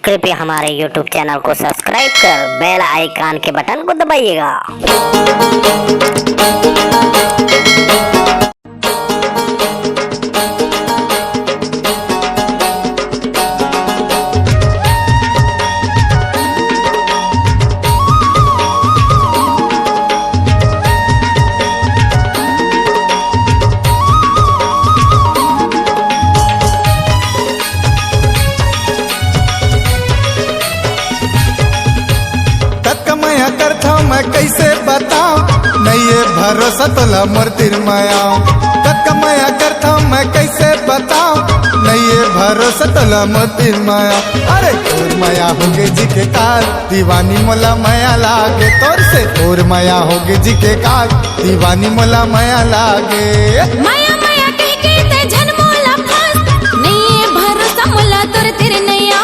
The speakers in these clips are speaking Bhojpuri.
कृपया हमारे YouTube चैनल को सब्सक्राइब कर बेल आइकन के बटन को दबाइएगा। मैं कैसे बताऊं नहीं ये भरोसा तोला मोर तिर माया कमया करता मैं कैसे बताऊं नहीं ये भरोसा तोला मोर तिर माया। अरे तोर माया होगे जी के काल दीवानी मोला माया लागे तोर से तोर माया होगे जी के काल दीवानी मोला माया लागे। माया माया कह के ते जन मोला फंस नहीं ये भरोसा मोला तोर तिर नैया।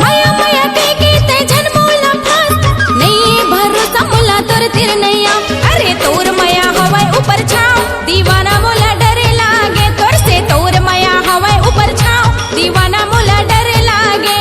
माया माया कह के ते जन मोला फंस नहीं ये भरोसा मोला तोर तिर नैया। अरे तोर माया हवाई ऊपर छाओ दीवाना मोला डरे लागे तोर से तोर माया हवाई ऊपर छाओ दीवाना मोला डरे लागे।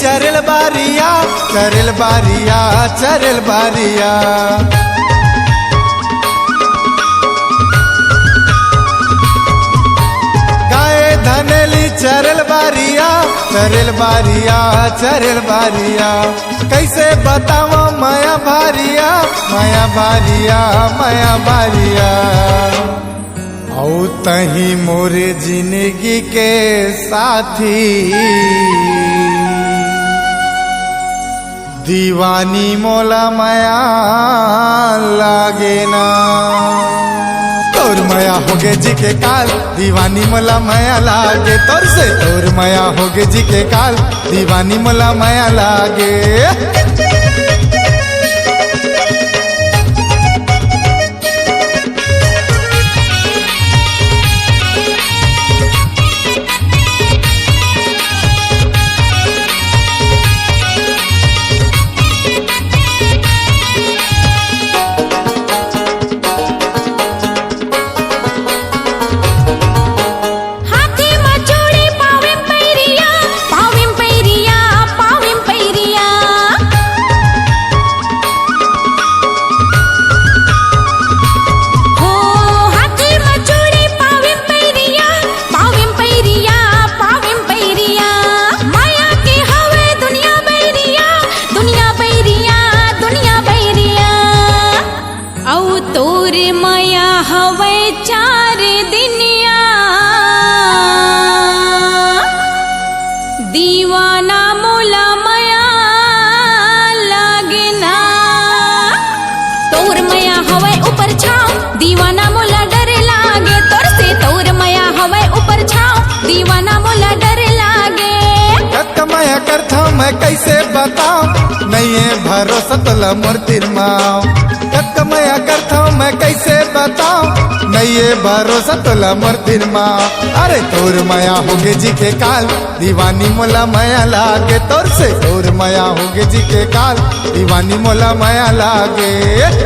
चरल बारिया चरल बारिया चरल बारिया गाय धनेली चरल बारिया चरल बारिया चरल बारिया। कैसे बताओ माया भारिया माया भारिया माया भारिया। औ तही मोरे जिंदगी के साथी दीवानी मोला माया लागे ना। तोर माया होगे जी के काल दीवानी मोला माया लागे तोर से तोर माया होगे जी के काल दीवानी मोला माया लागे। तोर माया हवे चार दिनिया दीवाना मोला माया लागना। तोर माया हवे ऊपर छाओ दीवाना मोला डर लागे तोर से तोर माया हवे ऊपर छाओ दीवाना मोला डर लागे। माया करता मैं कैसे बताऊं नहीं ये भरोसा तोला मोर तिर माओ माया करता मैं कैसे बताऊं नहीं ये भरोसा तोला मोर तिर माओ। अरे तोर माया होगे जी के काल दीवानी मोला माया लागे तोर से तोर माया होगे जी के काल दीवानी मोला माया लागे।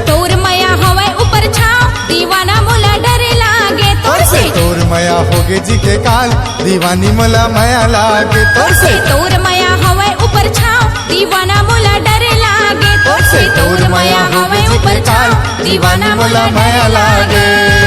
तोर माया हवाई ऊपर छाओ दीवाना मोला डरे लागे तोर से तोर माया होगे जी के काल दीवानी मोला माया लागे तोर से तोर माया हवाई ऊपर छाओ दीवाना मोला डरे लागे तोर से तोर माया हवाई ऊपर छाओ दीवाना मोला डरे लागे।